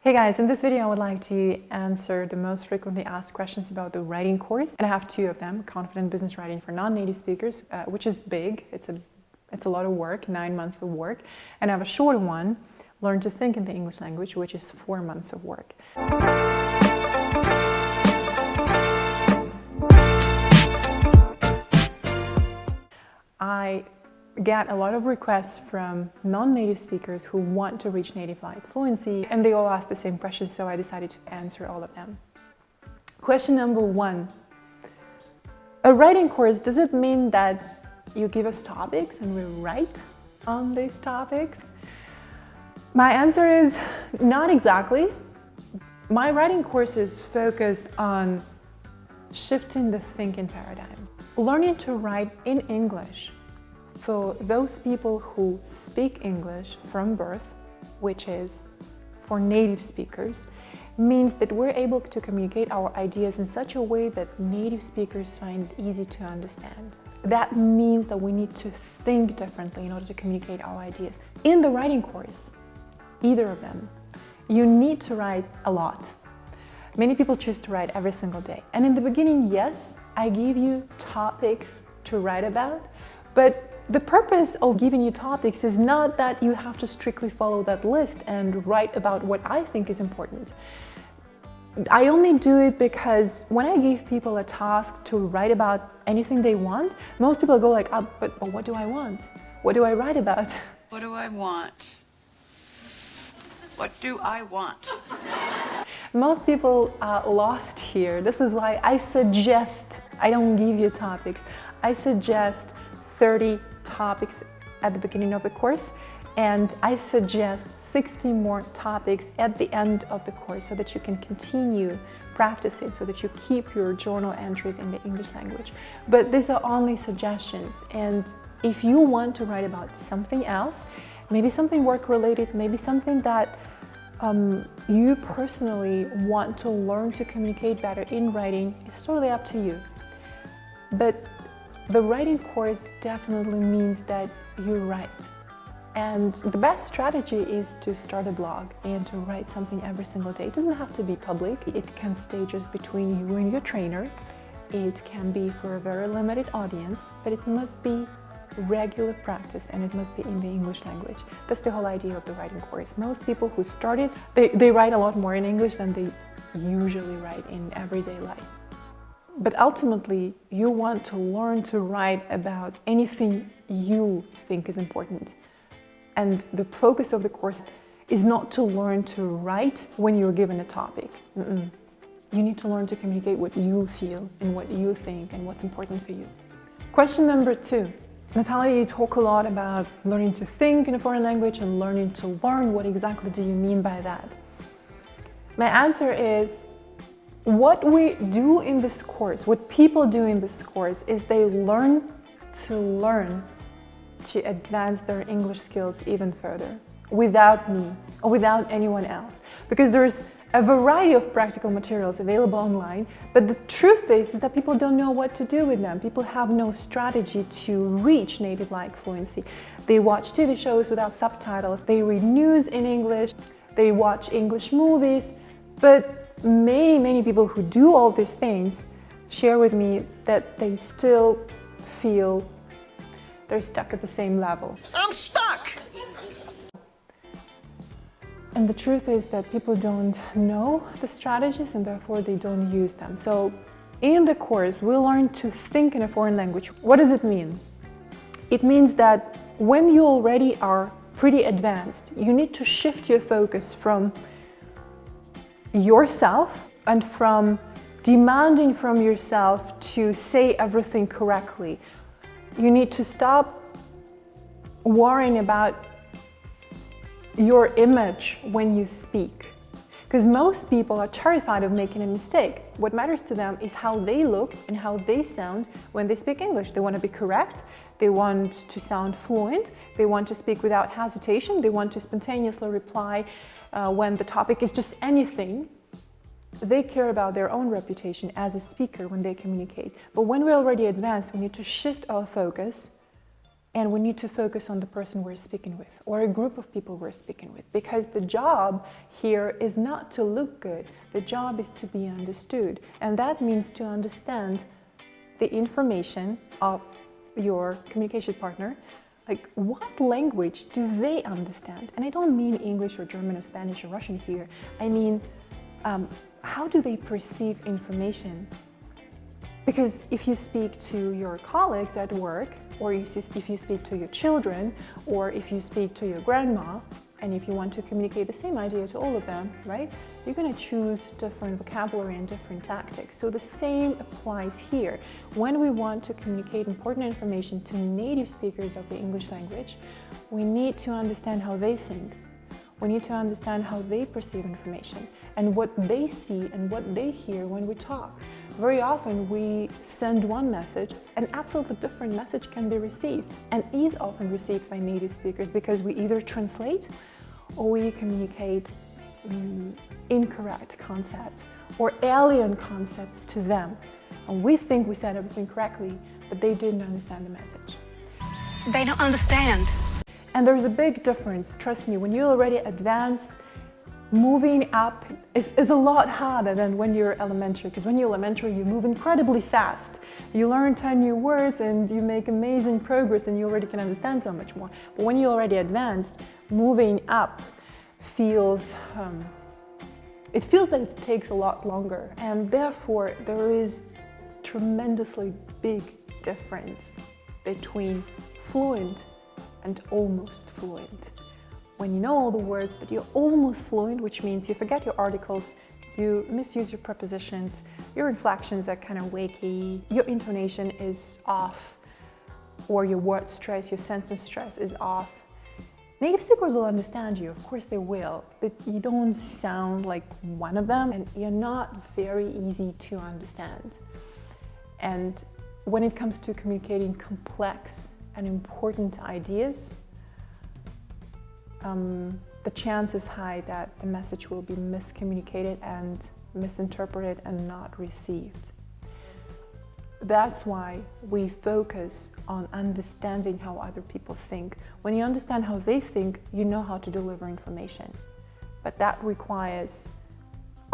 Hey guys, in this video I would like to answer the most frequently asked questions about the writing course. And I have two of them: Confident Business Writing for Non-Native Speakers, which is big. It's a lot of work, 9 months of work. And I have a shorter one, Learn to Think in the English Language, which is 4 months of work. I get a lot of requests from non-native speakers who want to reach native-like fluency, and they all ask the same questions, so I decided to answer all of them. Question number one: a writing course, does it mean that you give us topics and we write on these topics? My answer is not exactly. My writing courses focus on shifting the thinking paradigm, learning to write in English for those people who speak English from birth, which is for native speakers, means that we're able to communicate our ideas in such a way that native speakers find it easy to understand. That means that we need to think differently in order to communicate our ideas. In the writing course, either of them, you need to write a lot. Many people choose to write every single day. And in the beginning, yes, I give you topics to write about, but the purpose of giving you topics is not that you have to strictly follow that list and write about what I think is important. I only do it because when I give people a task to write about anything they want, most people go like, oh, but what do I want? What do I write about? What do I want? What do I want? Most people are lost here. This is why I suggest, I don't give you topics, I suggest 30 topics at the beginning of the course, and I suggest 60 more topics at the end of the course so that you can continue practicing, so that you keep your journal entries in the English language. But these are only suggestions, and if you want to write about something else, maybe something work-related, maybe something that you personally want to learn to communicate better in writing, it's totally up to you. But the writing course definitely means that you write. And the best strategy is to start a blog and to write something every single day. It doesn't have to be public. It can stay just between you and your trainer. It can be for a very limited audience, but it must be regular practice and it must be in the English language. That's the whole idea of the writing course. Most people who started, they write a lot more in English than they usually write in everyday life. But ultimately, you want to learn to write about anything you think is important. And the focus of the course is not to learn to write when you're given a topic. You need to learn to communicate what you feel and what you think and what's important for you. Question number two. Natalia, you talk a lot about learning to think in a foreign language and learning to learn. What exactly do you mean by that? My answer is, what we do in this course, what people do in this course, is they learn to advance their English skills even further, without me or without anyone else. Because there's a variety of practical materials available online, but the truth is that people don't know what to do with them. People have no strategy to reach native-like fluency. They watch TV shows without subtitles, they read news in English, they watch English movies, but many people who do all these things share with me that they still feel they're stuck at the same level. I'm stuck! And the truth is that people don't know the strategies and therefore they don't use them. So in the course, we learn to think in a foreign language. What does it mean? It means that when you already are pretty advanced, you need to shift your focus from yourself and from demanding from yourself to say everything correctly. You need to stop worrying about your image when you speak, because most people are terrified of making a mistake. What matters to them is how they look and how they sound when they speak English. They want to be correct, they want to sound fluent, they want to speak without hesitation, they want to spontaneously reply when the topic is just anything. They care about their own reputation as a speaker when they communicate. But when we're already advanced, we need to shift our focus And we need to focus on the person we're speaking with or a group of people we're speaking with, because the job here is not to look good. The job is to be understood. And that means to understand the information of your communication partner. Like, what language do they understand? And I don't mean English or German or Spanish or Russian here. I mean, how do they perceive information? Because if you speak to your colleagues at work, or if you speak to your children, or if you speak to your grandma, and if you want to communicate the same idea to all of them, right? You're going to choose different vocabulary and different tactics. So the same applies here. When we want to communicate important information to native speakers of the English language, we need to understand how they think. We need to understand how they perceive information and what they see and what they hear when we talk. Very often we send one message, an absolutely different message can be received, and is often received by native speakers, because we either translate or we communicate incorrect concepts or alien concepts to them. And we think we said everything correctly, but they didn't understand the message. They don't understand. And there's a big difference, trust me, when you're already advanced, moving up is a lot harder than when you're elementary, because when you're elementary, you move incredibly fast. You learn 10 new words and you make amazing progress and you already can understand so much more. But when you're already advanced, moving up feels, it feels that it takes a lot longer. And therefore, there is tremendously big difference between fluent and almost fluent. When you know all the words, but you're almost fluent, which means you forget your articles, you misuse your prepositions, your inflections are kind of wakey, your intonation is off, or your word stress, your sentence stress is off. Native speakers will understand you, of course they will, but you don't sound like one of them, and you're not very easy to understand. And when it comes to communicating complex and important ideas, the chance is high that the message will be miscommunicated and misinterpreted and not received. That's why we focus on understanding how other people think. When you understand how they think, you know how to deliver information. But that requires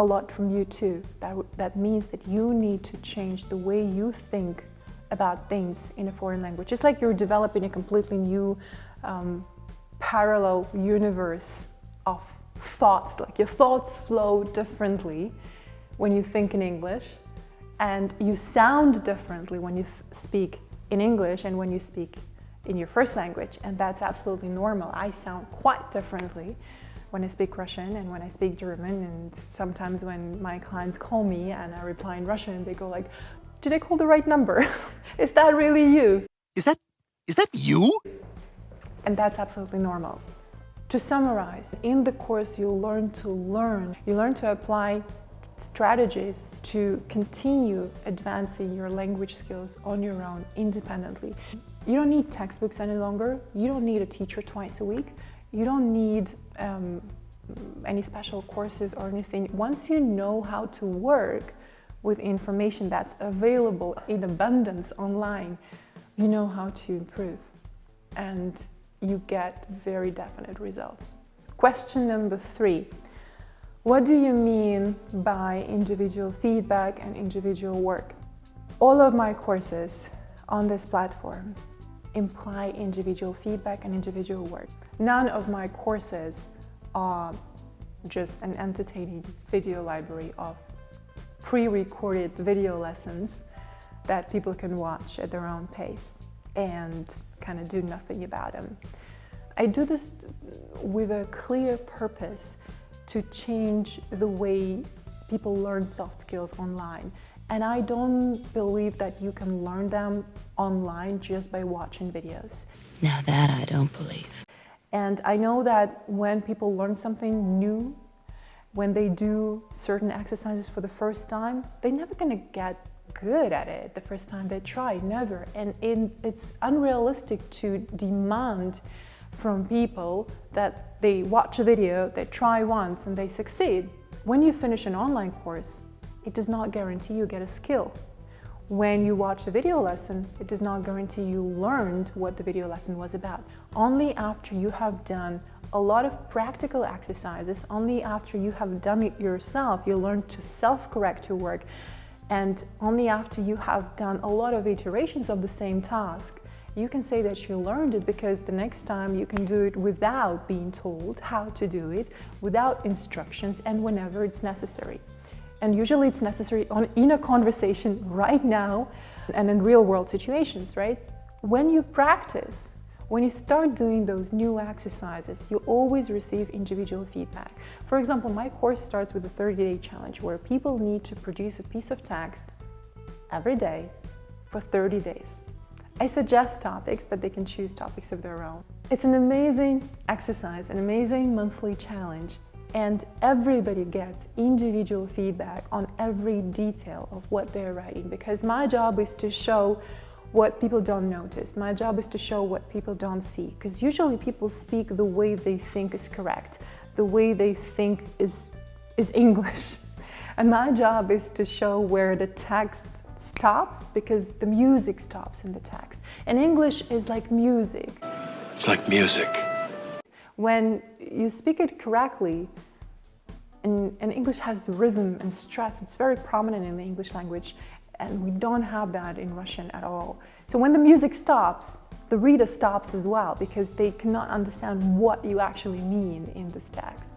a lot from you too. That means that you need to change the way you think about things in a foreign language. It's like you're developing a completely new parallel universe of thoughts. Like your thoughts flow differently when you think in English, and you sound differently when you speak in English and when you speak in your first language, and that's absolutely normal. I sound quite differently when I speak Russian and when I speak German, and sometimes when my clients call me and I reply in Russian, they go like, did I call the right number? Is that really you? Is that you? And that's absolutely normal. To summarize, in the course you learn to apply strategies to continue advancing your language skills on your own independently. You don't need textbooks any longer. You don't need a teacher twice a week. You don't need any special courses or anything. Once you know how to work with information that's available in abundance online, you know how to improve, and you get very definite results. Question number 3. What do you mean by individual feedback and individual work? All of my courses on this platform imply individual feedback and individual work. None of my courses are just an entertaining video library of pre-recorded video lessons that people can watch at their own pace and kind of do nothing about them. I do this with a clear purpose to change the way people learn soft skills online. And I don't believe that you can learn them online just by watching videos. Now that I don't believe. And I know that when people learn something new, when they do certain exercises for the first time, they're never gonna get good at it the first time they try, never. And it's unrealistic to demand from people that they watch a video, they try once and they succeed. When you finish an online course, it does not guarantee you get a skill. When you watch a video lesson, it does not guarantee you learned what the video lesson was about. Only after you have done a lot of practical exercises, only after you have done it yourself, you learn to self-correct your work, and only after you have done a lot of iterations of the same task, you can say that you learned it, because the next time you can do it without being told how to do it, without instructions, and whenever it's necessary. And usually it's necessary in a conversation right now and in real world situations, right? When you practice, when you start doing those new exercises, you always receive individual feedback. For example, my course starts with a 30-day challenge where people need to produce a piece of text every day for 30 days. I suggest topics, but they can choose topics of their own. It's an amazing exercise, an amazing monthly challenge, and everybody gets individual feedback on every detail of what they're writing, because my job is to show what people don't notice. My job is to show what people don't see, because usually people speak the way they think is correct, the way they think is English. And my job is to show where the text stops, because the music stops in the text. And English is like music. It's like music. When you speak it correctly, and English has rhythm and stress, it's very prominent in the English language, and we don't have that in Russian at all. So when the music stops, the reader stops as well, because they cannot understand what you actually mean in this text.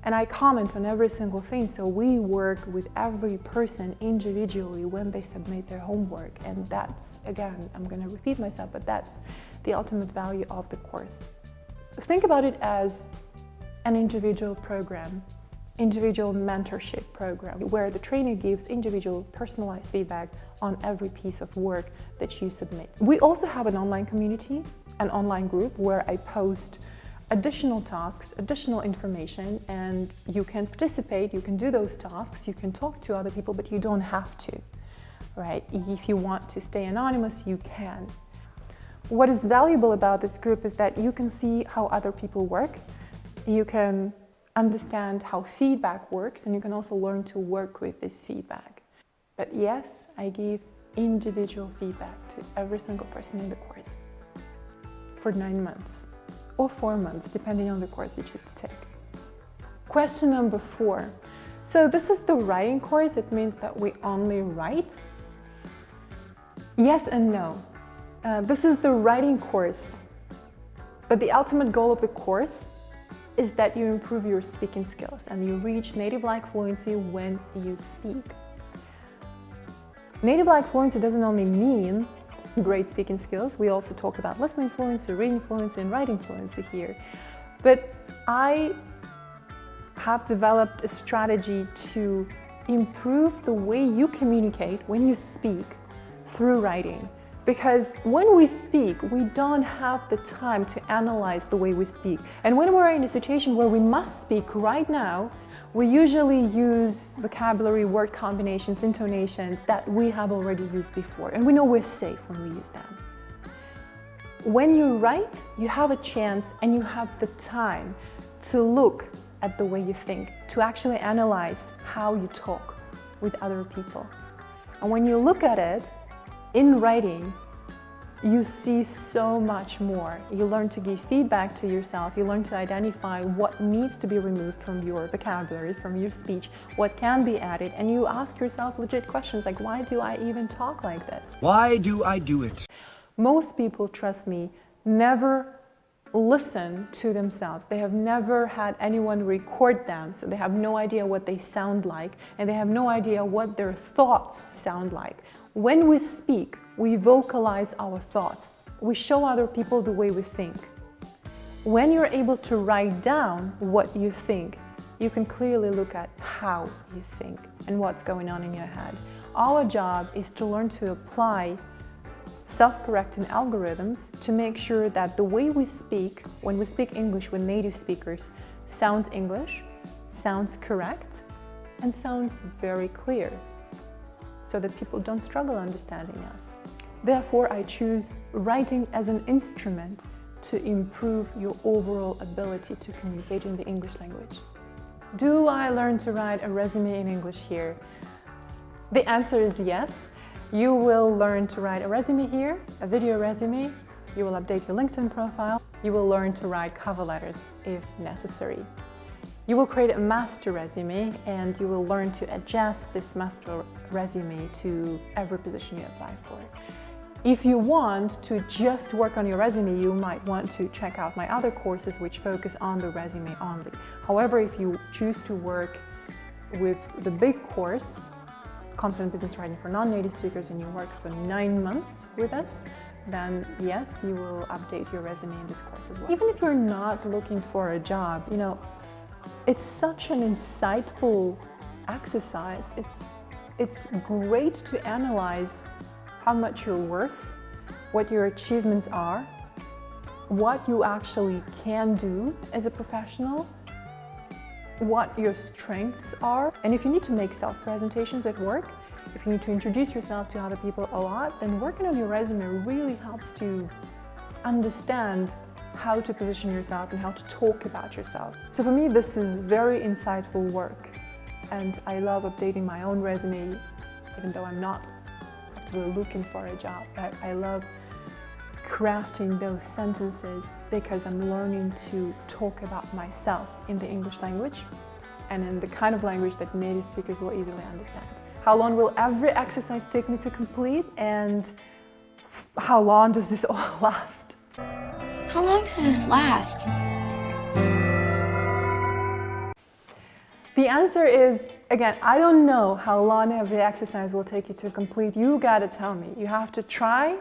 And I comment on every single thing, so we work with every person individually when they submit their homework. And that's, again, I'm going to repeat myself, but that's the ultimate value of the course. Think about it as an individual program, individual mentorship program, where the trainer gives individual personalized feedback on every piece of work that you submit. We also have an online community, an online group where I post additional tasks, additional information, and you can participate, you can do those tasks, you can talk to other people, but you don't have to, right? If you want to stay anonymous, you can. What is valuable about this group is that you can see how other people work, you can understand how feedback works, and you can also learn to work with this feedback. But yes, I give individual feedback to every single person in the course for 9 months or 4 months, depending on the course you choose to take. Question number 4. So this is the writing course. It means that we only write? Yes and no. This is the writing course, but the ultimate goal of the course is that you improve your speaking skills and you reach native-like fluency when you speak. Native-like fluency doesn't only mean great speaking skills. We also talk about listening fluency, reading fluency, and writing fluency here. But I have developed a strategy to improve the way you communicate when you speak through writing. Because when we speak, we don't have the time to analyze the way we speak. And when we're in a situation where we must speak right now, we usually use vocabulary, word combinations, intonations that we have already used before. And we know we're safe when we use them. When you write, you have a chance and you have the time to look at the way you think, to actually analyze how you talk with other people. And when you look at it, in writing, you see so much more. You learn to give feedback to yourself. You learn to identify what needs to be removed from your vocabulary, from your speech, what can be added, and you ask yourself legit questions like, why do I even talk like this? Why do I do it? Most people, trust me, never listen to themselves. They have never had anyone record them, so they have no idea what they sound like, and they have no idea what their thoughts sound like. When we speak, we vocalize our thoughts. We show other people the way we think. When you're able to write down what you think, you can clearly look at how you think and what's going on in your head. Our job is to learn to apply self-correcting algorithms to make sure that the way we speak, when we speak English with native speakers, sounds English, sounds correct, and sounds very clear, so that people don't struggle understanding us. Therefore, I choose writing as an instrument to improve your overall ability to communicate in the English language. Do I learn to write a resume in English here? The answer is yes. You will learn to write a resume here, a video resume. You will update your LinkedIn profile. You will learn to write cover letters if necessary. You will create a master resume and you will learn to adjust this master resume to every position you apply for. If you want to just work on your resume, you might want to check out my other courses which focus on the resume only. However, if you choose to work with the big course, Confident Business Writing for Non-Native Speakers, and you work for 9 months with us, then yes, you will update your resume in this course as well. Even if you're not looking for a job, you know, it's such an insightful exercise. It's great to analyze how much you're worth, what your achievements are, what you actually can do as a professional, what your strengths are. And if you need to make self-presentations at work, if you need to introduce yourself to other people a lot, then working on your resume really helps to understand how to position yourself and how to talk about yourself. So for me, this is very insightful work. And I love updating my own resume, even though I'm not actually looking for a job. I love crafting those sentences because I'm learning to talk about myself in the English language and in the kind of language that native speakers will easily understand. How long will every exercise take me to complete, and how long does this all last? How long does this last? The answer is, again, I don't know how long every exercise will take you to complete. You gotta tell me. You have to try,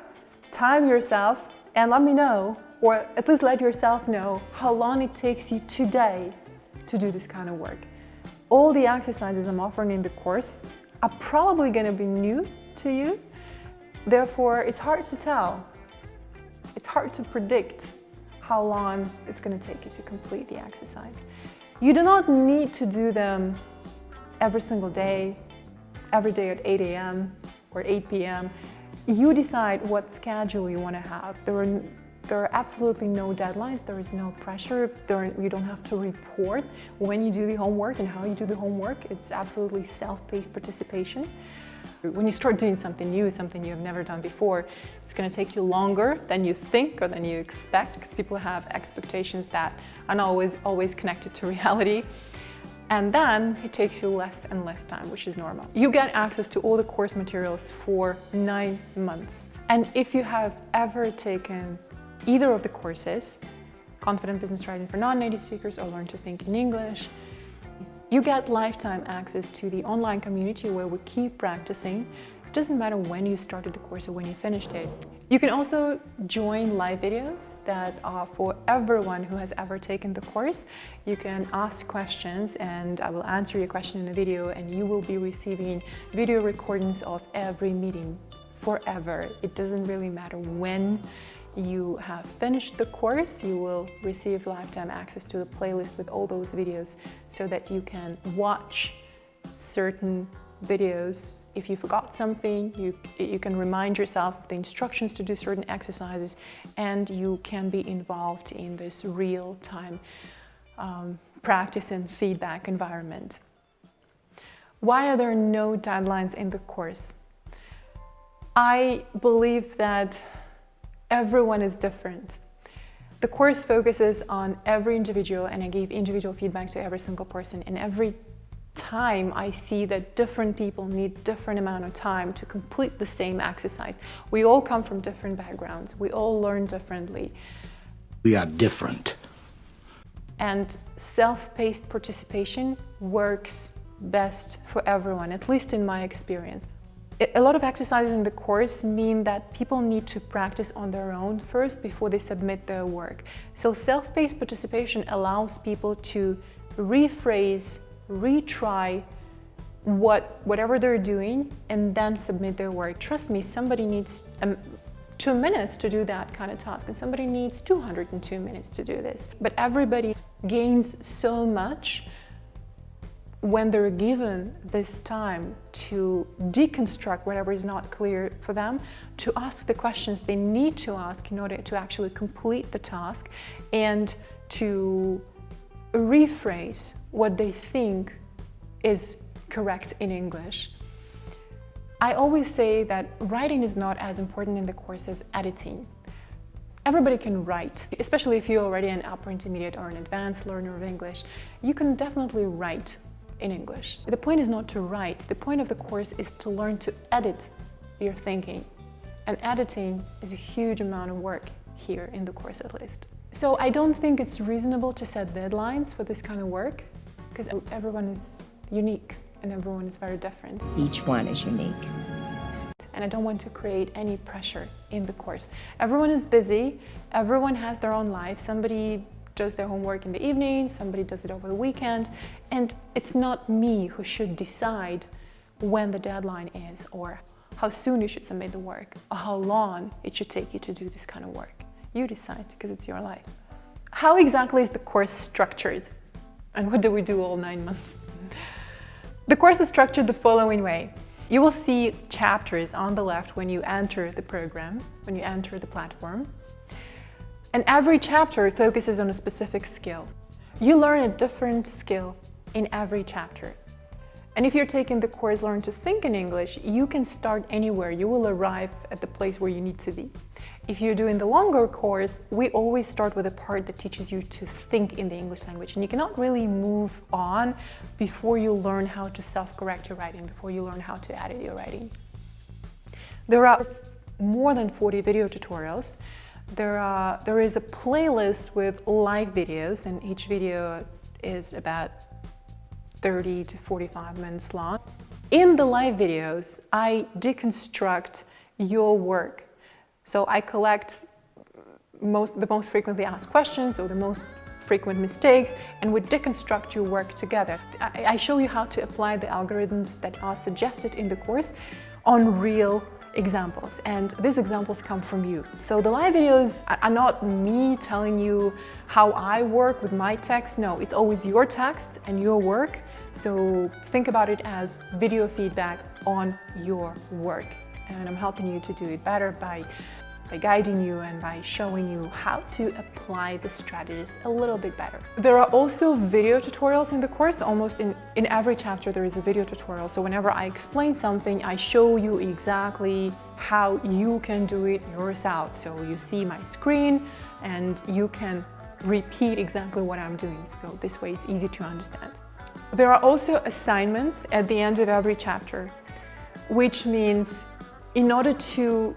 time yourself, and let me know, or at least let yourself know how long it takes you today to do this kind of work. All the exercises I'm offering in the course are probably gonna be new to you. Therefore, it's hard to tell. It's hard to predict how long it's going to take you to complete the exercise. You do not need to do them every single day, every day at 8 a.m. or 8 p.m. You decide what schedule you want to have. There are absolutely no deadlines, there is no pressure, you don't have to report when you do the homework and how you do the homework. It's absolutely self-paced participation. When you start doing something new, something you have never done before, it's going to take you longer than you think or than you expect, because people have expectations that are not always connected to reality. And then it takes you less and less time, which is normal. You get access to all the course materials for 9 months. And if you have ever taken either of the courses, Confident Business Writing for Non-Native Speakers or Learn to Think in English, you get lifetime access to the online community where we keep practicing. It doesn't matter when you started the course or when you finished it. You can also join live videos that are for everyone who has ever taken the course. You can ask questions and I will answer your question in a video, and you will be receiving video recordings of every meeting forever. It doesn't really matter when you have finished the course, you will receive lifetime access to the playlist with all those videos so that you can watch certain videos. If you forgot something, you can remind yourself of the instructions to do certain exercises, and you can be involved in this real-time practice and feedback environment. Why are there no deadlines in the course? I believe that everyone is different. The course focuses on every individual, and I give individual feedback to every single person. And every time I see that different people need different amount of time to complete the same exercise. We all come from different backgrounds. We all learn differently. We are different. And self-paced participation works best for everyone, at least in my experience. A lot of exercises in the course mean that people need to practice on their own first before they submit their work. So self-paced participation allows people to rephrase, retry whatever they're doing and then submit their work. Trust me, somebody needs 2 minutes to do that kind of task, and somebody needs 202 minutes to do this. But everybody gains so much when they're given this time to deconstruct whatever is not clear for them, to ask the questions they need to ask in order to actually complete the task, and to rephrase what they think is correct in English. I always say that writing is not as important in the course as editing. Everybody can write, especially if you're already an upper intermediate or an advanced learner of English. You can definitely write in English. The point is not to write. The point of the course is to learn to edit your thinking. And editing is a huge amount of work here in the course, at least. So I don't think it's reasonable to set deadlines for this kind of work, because everyone is unique and everyone is very different. Each one is unique. And I don't want to create any pressure in the course. Everyone is busy, everyone has their own life. Somebody does their homework in the evening, somebody does it over the weekend, and it's not me who should decide when the deadline is, or how soon you should submit the work, or how long it should take you to do this kind of work. You decide, because it's your life. How exactly is the course structured? And what do we do all 9 months? The course is structured the following way. You will see chapters on the left when you enter the program, when you enter the platform. And every chapter focuses on a specific skill. You learn a different skill in every chapter. And if you're taking the course Learn to Think in English, you can start anywhere. You will arrive at the place where you need to be. If you're doing the longer course, we always start with a part that teaches you to think in the English language. And you cannot really move on before you learn how to self-correct your writing, before you learn how to edit your writing. There are more than 40 video tutorials. There is a playlist with live videos, and each video is about 30 to 45 minutes long. In the live videos, I deconstruct your work. So I collect the most frequently asked questions or the most frequent mistakes, and we deconstruct your work together. I show you how to apply the algorithms that are suggested in the course on real examples, and these examples come from you. So the live videos are not me telling you how I work with my text. No, it's always your text and your work. So think about it as video feedback on your work. And I'm helping you to do it better by guiding you and by showing you how to apply the strategies a little bit better. There are also video tutorials in the course. Almost in every chapter there is a video tutorial. So whenever I explain something, I show you exactly how you can do it yourself. So you see my screen and you can repeat exactly what I'm doing. So this way it's easy to understand. There are also assignments at the end of every chapter, which means in order to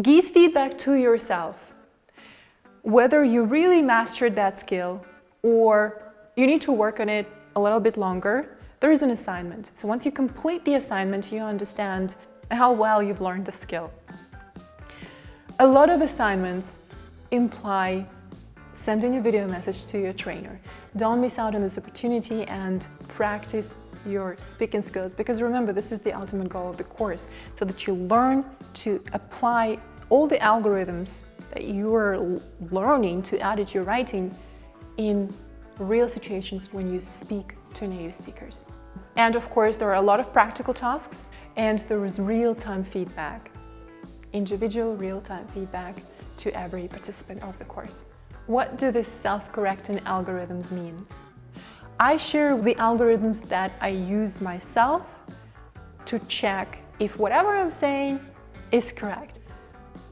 give feedback to yourself, whether you really mastered that skill or you need to work on it a little bit longer, there is an assignment. So once you complete the assignment, you understand how well you've learned the skill. A lot of assignments imply sending a video message to your trainer. Don't miss out on this opportunity and practice your speaking skills, because remember, this is the ultimate goal of the course, so that you learn to apply all the algorithms that you are learning to edit your writing in real situations when you speak to native speakers. And of course, there are a lot of practical tasks, and there is real-time feedback, individual real-time feedback to every participant of the course. What do these self-correcting algorithms mean? I share the algorithms that I use myself to check if whatever I'm saying is correct,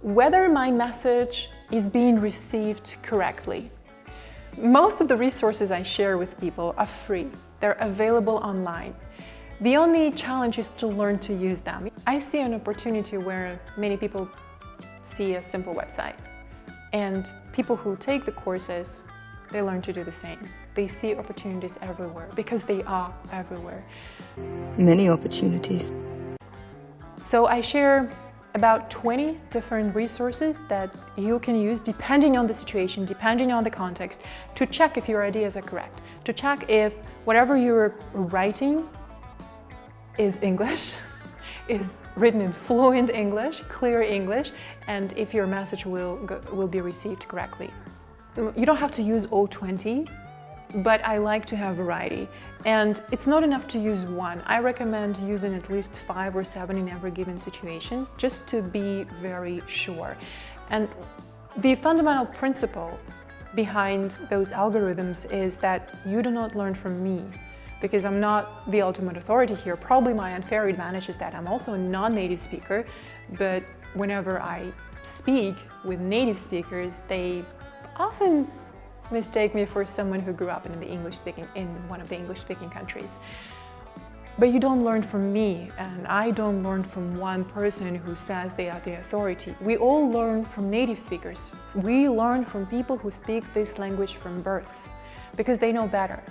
whether my message is being received correctly. Most of the resources I share with people are free. They're available online. The only challenge is to learn to use them. I see an opportunity where many people see a simple website, and people who take the courses, they learn to do the same. They see opportunities everywhere because they are everywhere. Many opportunities. So I share about 20 different resources that you can use depending on the situation, depending on the context, to check if your ideas are correct, to check if whatever you're writing is English, is written in fluent English, clear English, and if your message will be received correctly. You don't have to use all 20, but I like to have variety. And it's not enough to use one. I recommend using at least 5 or 7 in every given situation, just to be very sure. And the fundamental principle behind those algorithms is that you do not learn from me. because I'm not the ultimate authority here. Probably my unfair advantage is that I'm also a non-native speaker, but whenever I speak with native speakers, they often mistake me for someone who grew up in one of the English-speaking countries. But you don't learn from me, and I don't learn from one person who says they are the authority. We all learn from native speakers. We learn from people who speak this language from birth, because they know better.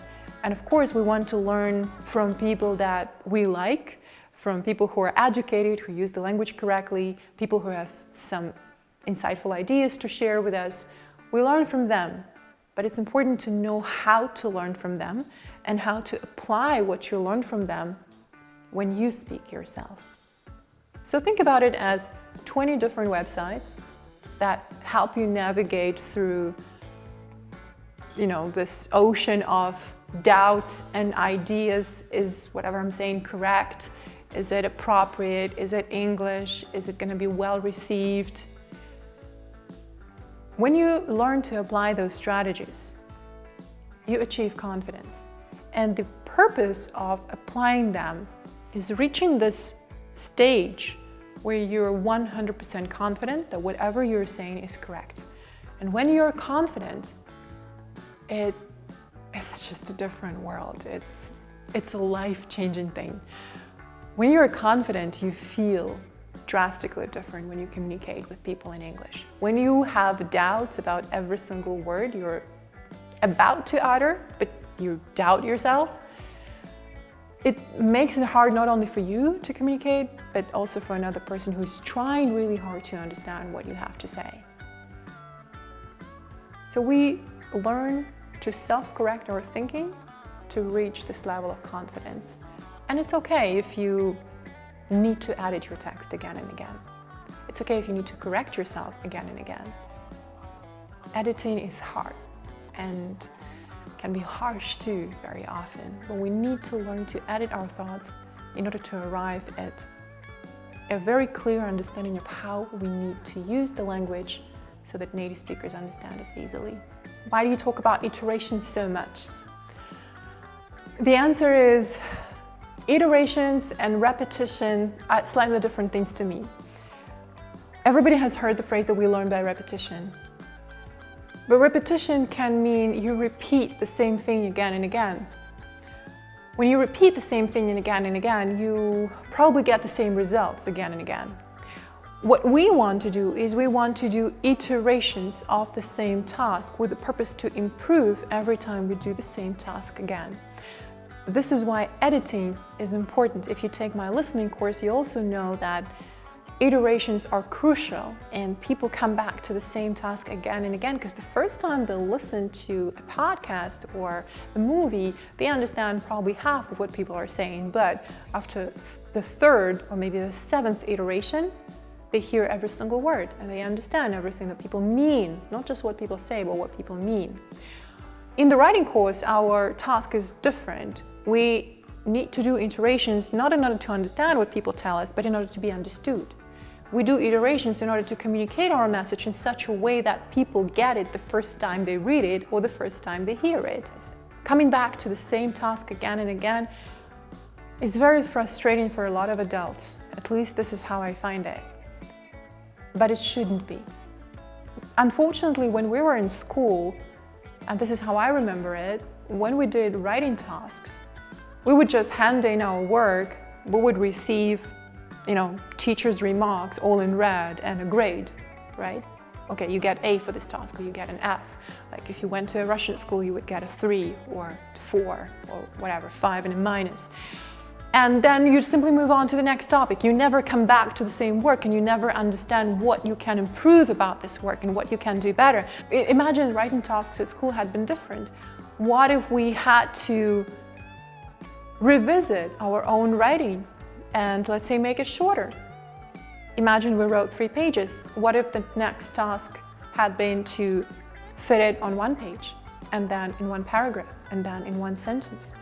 And of course, we want to learn from people that we like, from people who are educated, who use the language correctly, people who have some insightful ideas to share with us. We learn from them, but it's important to know how to learn from them and how to apply what you learn from them when you speak yourself. So think about it as 20 different websites that help you navigate through, this ocean of doubts and ideas. Is whatever I'm saying correct? Is it appropriate? Is it English? Is it going to be well received? When you learn to apply those strategies, you achieve confidence. And the purpose of applying them is reaching this stage where you're 100% confident that whatever you're saying is correct. And when you're confident, it's just a different world. It's a life-changing thing. When you're confident, you feel drastically different when you communicate with people in English. When you have doubts about every single word you're about to utter, but you doubt yourself, it makes it hard not only for you to communicate, but also for another person who's trying really hard to understand what you have to say. So we learn to self-correct our thinking to reach this level of confidence. And it's okay if you need to edit your text again and again. It's okay if you need to correct yourself again and again. Editing is hard and can be harsh too very often, but we need to learn to edit our thoughts in order to arrive at a very clear understanding of how we need to use the language so that native speakers understand us easily. Why do you talk about iterations so much? The answer is iterations and repetition are slightly different things to me. Everybody has heard the phrase that we learn by repetition. But repetition can mean you repeat the same thing again and again. When you repeat the same thing again and again, you probably get the same results again and again. What we want to do is we want to do iterations of the same task with the purpose to improve every time we do the same task again. This is why editing is important. If you take my listening course, you also know that iterations are crucial and people come back to the same task again and again because the first time they listen to a podcast or a movie, they understand probably half of what people are saying, but after the third or maybe the seventh iteration, they hear every single word and they understand everything that people mean, not just what people say, but what people mean. In the writing course, our task is different. We need to do iterations not in order to understand what people tell us, but in order to be understood. We do iterations in order to communicate our message in such a way that people get it the first time they read it or the first time they hear it. Coming back to the same task again and again is very frustrating for a lot of adults. At least this is how I find it. But it shouldn't be. Unfortunately, when we were in school, and this is how I remember it, when we did writing tasks, we would just hand in our work, we would receive teacher's remarks all in red and a grade, right? Okay, you get A for this task or you get an F. Like if you went to a Russian school, you would get a 3 or 4 or whatever, 5 and a minus. And then you simply move on to the next topic. You never come back to the same work and you never understand what you can improve about this work and what you can do better. Imagine writing tasks at school had been different. What if we had to revisit our own writing and let's say make it shorter? Imagine we wrote 3 pages. What if the next task had been to fit it on 1 page and then in 1 paragraph and then in 1 sentence?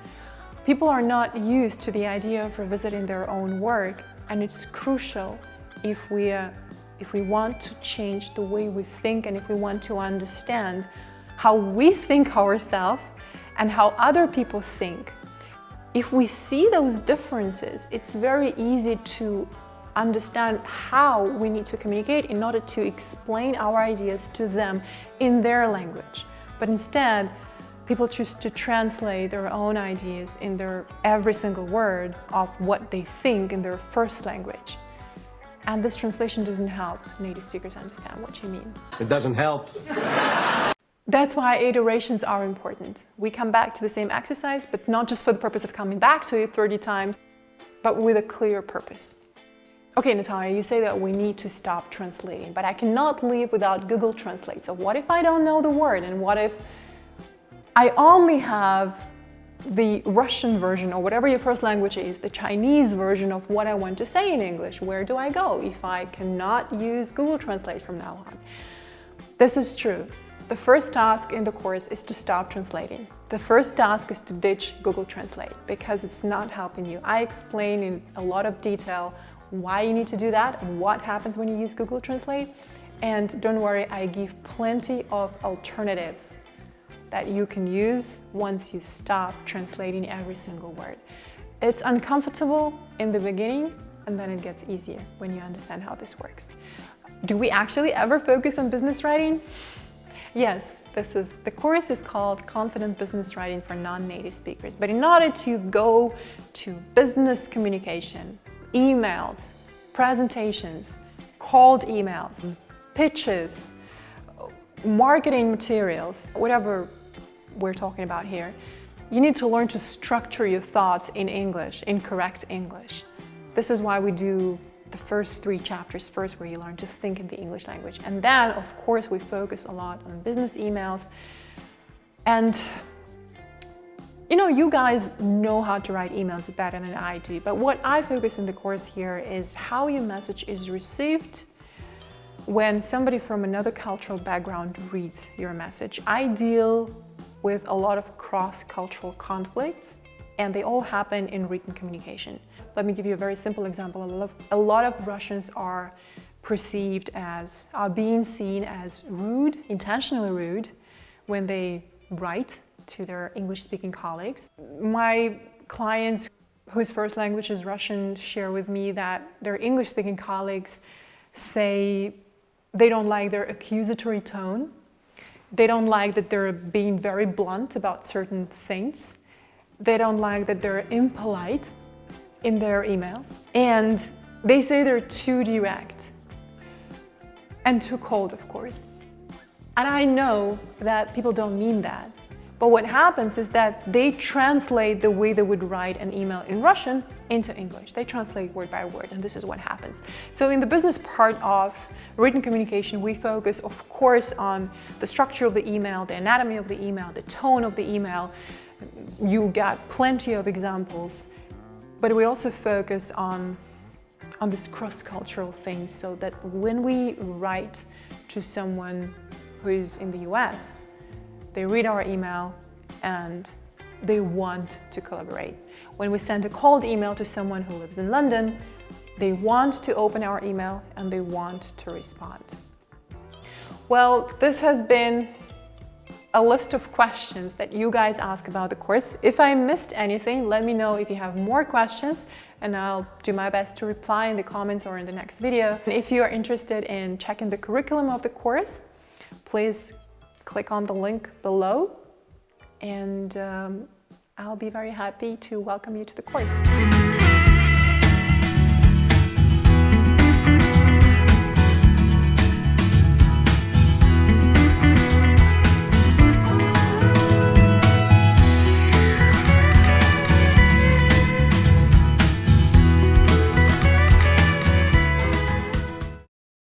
People are not used to the idea of revisiting their own work, and it's crucial if we want to change the way we think and if we want to understand how we think ourselves and how other people think. If we see those differences, it's very easy to understand how we need to communicate in order to explain our ideas to them in their language. But instead, people choose to translate their own ideas in their every single word of what they think in their first language. And this translation doesn't help native speakers understand what you mean. It doesn't help. That's why iterations are important. We come back to the same exercise, but not just for the purpose of coming back to it 30 times, but with a clear purpose. Okay, Natalia, you say that we need to stop translating, but I cannot live without Google Translate. So what if I don't know the word? And what if I only have the Russian version, or whatever your first language is, the Chinese version of what I want to say in English? Where do I go if I cannot use Google Translate from now on? This is true. The first task in the course is to stop translating. The first task is to ditch Google Translate because it's not helping you. I explain in a lot of detail why you need to do that and what happens when you use Google Translate. And don't worry, I give plenty of alternatives that you can use once you stop translating every single word. It's uncomfortable in the beginning, and then it gets easier when you understand how this works. Do we actually ever focus on business writing? Yes, the course is called Confident Business Writing for Non-Native Speakers. But in order to go to business communication, emails, presentations, cold emails, pitches, marketing materials, whatever we're talking about here, you need to learn to structure your thoughts in English, in correct English. This is why we do the first 3 chapters first, where you learn to think in the English language. And then, of course, we focus a lot on business emails. And, you know, you guys know how to write emails better than I do. But what I focus in the course here is how your message is received when somebody from another cultural background reads your message. I deal with a lot of cross-cultural conflicts, and they all happen in written communication. Let me give you a very simple example. A lot of Russians are being seen as rude, intentionally rude, when they write to their English-speaking colleagues. My clients whose first language is Russian share with me that their English-speaking colleagues say they don't like their accusatory tone. They don't like that they're being very blunt about certain things. They don't like that they're impolite in their emails. And they say they're too direct and too cold, of course. And I know that people don't mean that. But what happens is that they translate the way they would write an email in Russian into English. They translate word by word, and this is what happens. So in the business part of written communication, we focus, of course, on the structure of the email, the anatomy of the email, the tone of the email. You got plenty of examples, but we also focus on this cross-cultural thing, so that when we write to someone who is in the US, they read our email and they want to collaborate. When we send a cold email to someone who lives in London, they want to open our email and they want to respond. Well, this has been a list of questions that you guys ask about the course. If I missed anything, let me know if you have more questions, and I'll do my best to reply in the comments or in the next video. And if you are interested in checking the curriculum of the course, please click on the link below, and I'll be very happy to welcome you to the course.